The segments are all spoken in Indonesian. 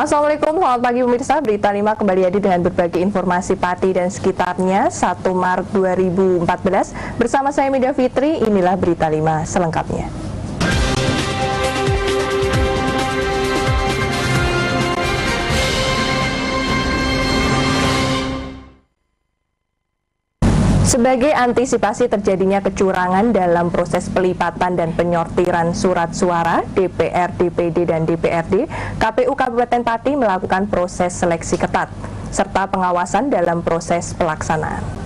Assalamualaikum, selamat pagi pemirsa. Berita 5 kembali hadir dengan berbagai informasi Pati dan sekitarnya 1 Maret 2014. Bersama saya Mida Fitri, inilah Berita 5 selengkapnya. Sebagai antisipasi terjadinya kecurangan dalam proses pelipatan dan penyortiran surat suara DPR, DPD, dan DPRD, KPU Kabupaten Pati melakukan proses seleksi ketat, serta pengawasan dalam proses pelaksanaan.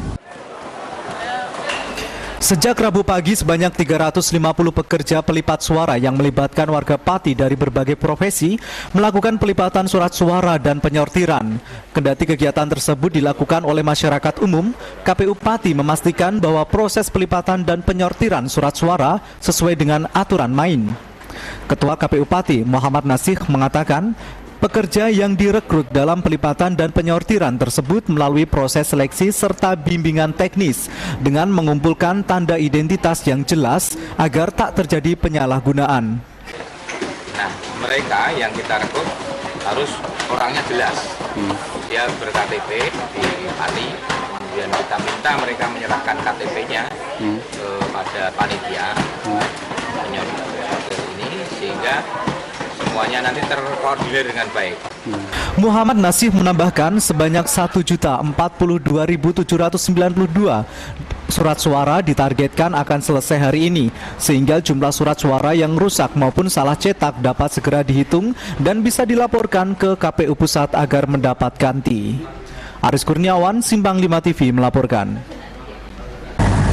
Sejak Rabu pagi, sebanyak 350 pekerja pelipat suara yang melibatkan warga Pati dari berbagai profesi melakukan pelipatan surat suara dan penyortiran. Kendati kegiatan tersebut dilakukan oleh masyarakat umum, KPU Pati memastikan bahwa proses pelipatan dan penyortiran surat suara sesuai dengan aturan main. Ketua KPU Pati, Muhammad Nasih, mengatakan pekerja yang direkrut dalam pelipatan dan penyortiran tersebut melalui proses seleksi serta bimbingan teknis dengan mengumpulkan tanda identitas yang jelas agar tak terjadi penyalahgunaan. Nah, mereka yang kita rekrut harus orangnya jelas. Dia ber-KTP di Pati, kemudian kita minta mereka menyerahkan KTP-nya kepada panitia penyortir ini sehingga semuanya nanti terkoordinir dengan baik. Muhammad Nasih menambahkan sebanyak 1.042.792 surat suara ditargetkan akan selesai hari ini, sehingga jumlah surat suara yang rusak maupun salah cetak dapat segera dihitung dan bisa dilaporkan ke KPU Pusat agar mendapat ganti. Aris Kurniawan, Simpang 5 TV melaporkan.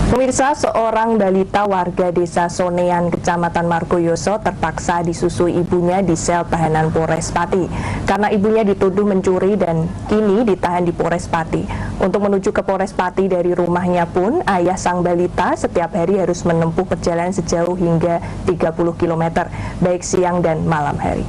Pemirsa, seorang balita warga desa Sonean, Kecamatan Margoyoso terpaksa disusui ibunya di sel tahanan Polres Pati karena ibunya dituduh mencuri dan kini ditahan di Polres Pati. Untuk menuju ke Polres Pati dari rumahnya pun, ayah sang balita setiap hari harus menempuh perjalanan sejauh hingga 30 km, baik siang dan malam hari.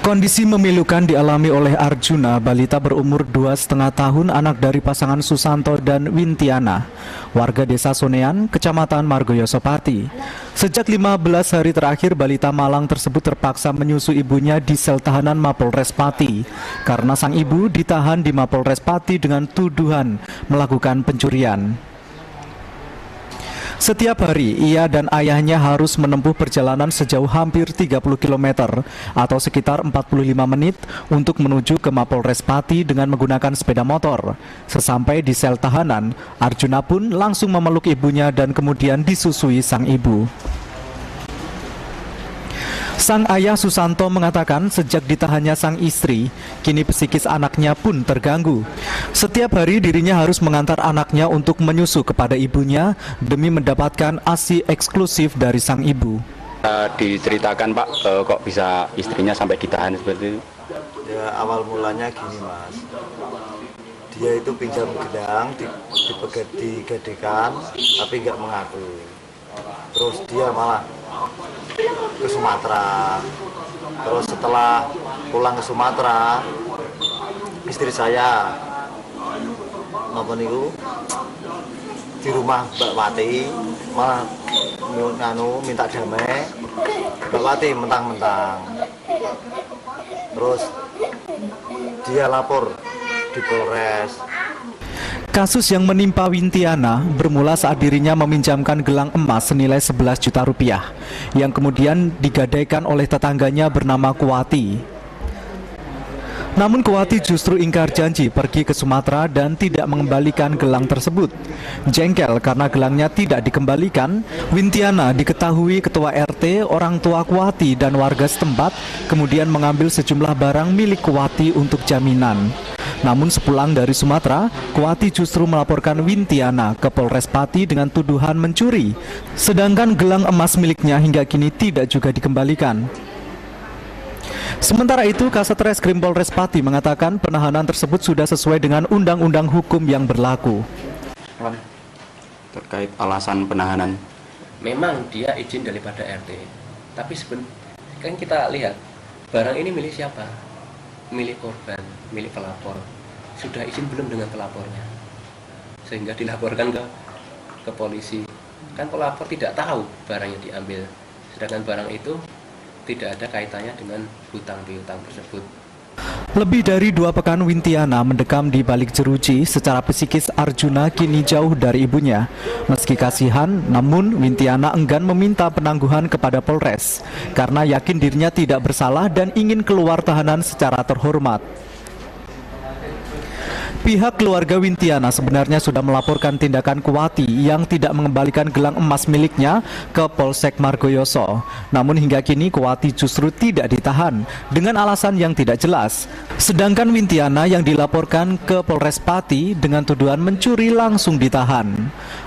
Kondisi memilukan dialami oleh Arjuna, balita berumur 2,5 tahun, anak dari pasangan Susanto dan Wintiana, warga desa Sonean, Kecamatan Margoyoso Pati. Sejak 15 hari terakhir, balita malang tersebut terpaksa menyusui ibunya di sel tahanan Mapolres Pati karena sang ibu ditahan di Mapolres Pati dengan tuduhan melakukan pencurian. Setiap hari, ia dan ayahnya harus menempuh perjalanan sejauh hampir 30 km atau sekitar 45 menit untuk menuju ke Mapolres Pati dengan menggunakan sepeda motor. Sesampai di sel tahanan, Arjuna pun langsung memeluk ibunya dan kemudian disusui sang ibu. Sang ayah Susanto mengatakan sejak ditahannya sang istri, kini psikis anaknya pun terganggu. Setiap hari dirinya harus mengantar anaknya untuk menyusu kepada ibunya demi mendapatkan ASI eksklusif dari sang ibu. Diceritakan Pak, kok bisa istrinya sampai ditahan seperti itu? Ya awal mulanya gini Mas, dia itu pinjam gedang, digadekan tapi nggak mengaku. Terus dia malah ke Sumatera. Terus setelah pulang ke Sumatera, istri saya di rumah Mbak Wati malah minta damai. Mbak Wati mentang-mentang. Terus dia lapor di Polres. Kasus yang menimpa Wintiana bermula saat dirinya meminjamkan gelang emas senilai 11 juta rupiah yang kemudian digadaikan oleh tetangganya bernama Kuwati. Namun Kuwati justru ingkar janji pergi ke Sumatera dan tidak mengembalikan gelang tersebut. Jengkel karena gelangnya tidak dikembalikan, Wintiana diketahui ketua RT, orang tua Kuwati dan warga setempat kemudian mengambil sejumlah barang milik Kuwati untuk jaminan. Namun sepulang dari Sumatera, Kuwati justru melaporkan Wintiana ke Polres Pati dengan tuduhan mencuri. Sedangkan gelang emas miliknya hingga kini tidak juga dikembalikan. Sementara itu, Kasat Reskrim Polres Pati mengatakan penahanan tersebut sudah sesuai dengan undang-undang hukum yang berlaku. Terkait alasan penahanan, memang dia izin daripada RT, tapi kan kita lihat barang ini milik siapa? Milik korban, milik pelapor. Sudah izin belum dengan pelapornya? Sehingga dilaporkan ke polisi. Kan pelapor tidak tahu barang yang diambil. Sedangkan barang itu tidak ada kaitannya dengan hutang piutang tersebut. Lebih dari 2 pekan Wintiana mendekam di balik jeruji. Secara psikis Arjuna kini jauh dari ibunya. Meski kasihan, namun Wintiana enggan meminta penangguhan kepada Polres karena yakin dirinya tidak bersalah dan ingin keluar tahanan secara terhormat. Pihak keluarga Wintiana sebenarnya sudah melaporkan tindakan Kuwati yang tidak mengembalikan gelang emas miliknya ke Polsek Margoyoso. Namun hingga kini Kuwati justru tidak ditahan dengan alasan yang tidak jelas. Sedangkan Wintiana yang dilaporkan ke Polres Pati dengan tuduhan mencuri langsung ditahan.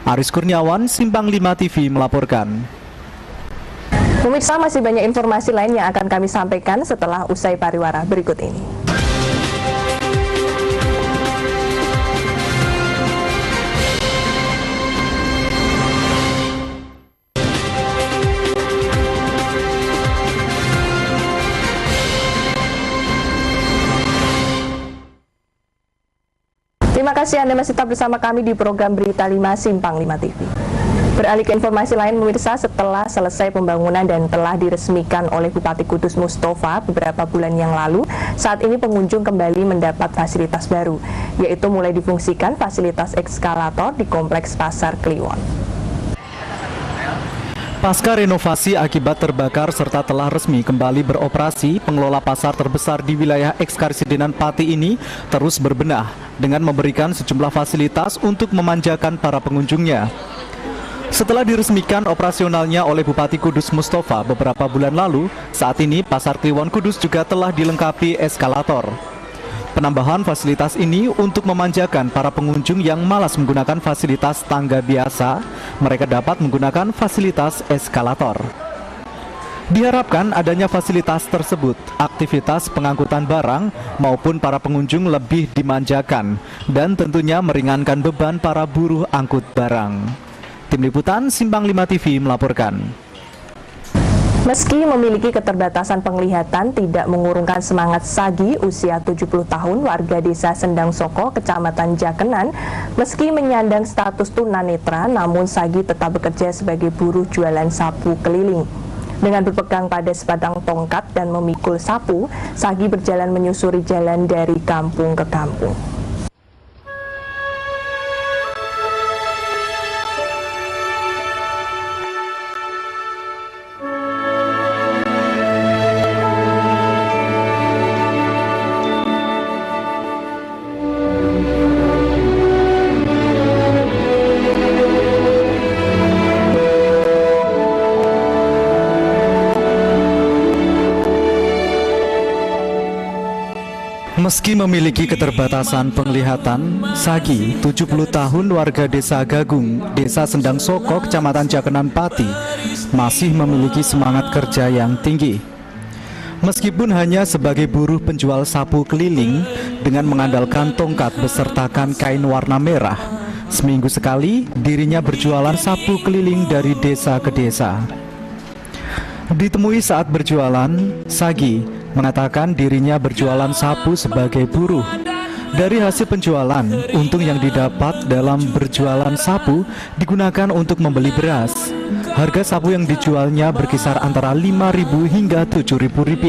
Aris Kurniawan, Simpang 5 TV melaporkan. Pemirsa, masih banyak informasi lain yang akan kami sampaikan setelah usai pariwara berikut ini. Terima kasih Anda masih tetap bersama kami di program Berita 5 Simpang 5 TV. Beralih ke informasi lain, pemirsa, setelah selesai pembangunan dan telah diresmikan oleh Bupati Kudus Mustafa beberapa bulan yang lalu, saat ini pengunjung kembali mendapat fasilitas baru, yaitu mulai difungsikan fasilitas ekskalator di Kompleks Pasar Kliwon. Pasca renovasi akibat terbakar serta telah resmi kembali beroperasi, pengelola pasar terbesar di wilayah Ekskarsidenan Pati ini terus berbenah dengan memberikan sejumlah fasilitas untuk memanjakan para pengunjungnya. Setelah diresmikan operasionalnya oleh Bupati Kudus Mustafa beberapa bulan lalu, saat ini Pasar Kliwon Kudus juga telah dilengkapi eskalator. Penambahan fasilitas ini untuk memanjakan para pengunjung yang malas menggunakan fasilitas tangga biasa, mereka dapat menggunakan fasilitas eskalator. Diharapkan adanya fasilitas tersebut, aktivitas pengangkutan barang maupun para pengunjung lebih dimanjakan dan tentunya meringankan beban para buruh angkut barang. Tim Liputan Simpang 5 TV melaporkan. Meski memiliki keterbatasan penglihatan, tidak mengurungkan semangat Sagi, usia 70 tahun, warga desa Sendang Soko, Kecamatan Jakenan. Meski menyandang status tunanetra, namun Sagi tetap bekerja sebagai buruh jualan sapu keliling. Dengan berpegang pada sebatang tongkat dan memikul sapu, Sagi berjalan menyusuri jalan dari kampung ke kampung. Meski memiliki keterbatasan penglihatan, Sagi, 70 tahun, warga desa Gagung, desa Sendang Soko, Kecamatan Jakenan Pati, masih memiliki semangat kerja yang tinggi. Meskipun hanya sebagai buruh penjual sapu keliling dengan mengandalkan tongkat besertakan kain warna merah, seminggu sekali dirinya berjualan sapu keliling dari desa ke desa. Ditemui saat berjualan, Sagi mengatakan dirinya berjualan sapu sebagai buruh. Dari hasil penjualan, untung yang didapat dalam berjualan sapu digunakan untuk membeli beras. Harga sapu yang dijualnya berkisar antara Rp5.000 hingga Rp7.000.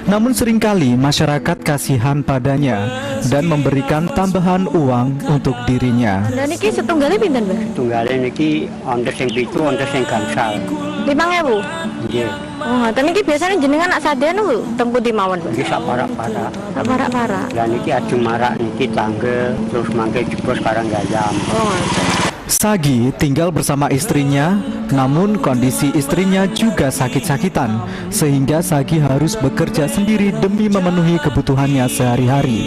Namun seringkali masyarakat kasihan padanya dan memberikan tambahan uang untuk dirinya. Dan niki setunggalnya pinten, Mbak? Tunggalnya niki wonten sing 7, wonten sing gangsal. 5.000. Nggih. Oh, tapi niki biasanya jenengan nak sadean lho, teng pundi mawon, Mbak? Niki sak parak-parak. Sak parak-parak. Lah niki ajeng marak niki tangga terus mangke jebos karang gayam. Oh, ngoten. Sagi tinggal bersama istrinya, namun kondisi istrinya juga sakit-sakitan, sehingga Sagi harus bekerja sendiri demi memenuhi kebutuhannya sehari-hari.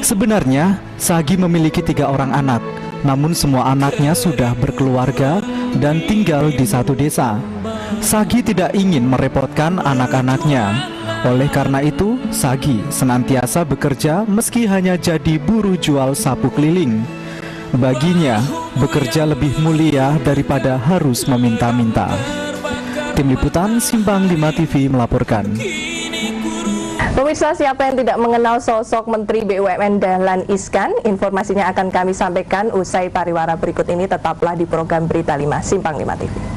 Sebenarnya, Sagi memiliki 3 orang anak, namun semua anaknya sudah berkeluarga dan tinggal di satu desa. Sagi tidak ingin merepotkan anak-anaknya. Oleh karena itu, Sagi senantiasa bekerja meski hanya jadi buruh jual sapu keliling. Baginya, bekerja lebih mulia daripada harus meminta-minta. Tim Liputan Simpang 5 TV melaporkan. Pemirsa, siapa yang tidak mengenal sosok Menteri BUMN Dahlan Iskan? Informasinya akan kami sampaikan usai pariwara berikut ini. Tetaplah di program Berita 5 Simpang 5 TV.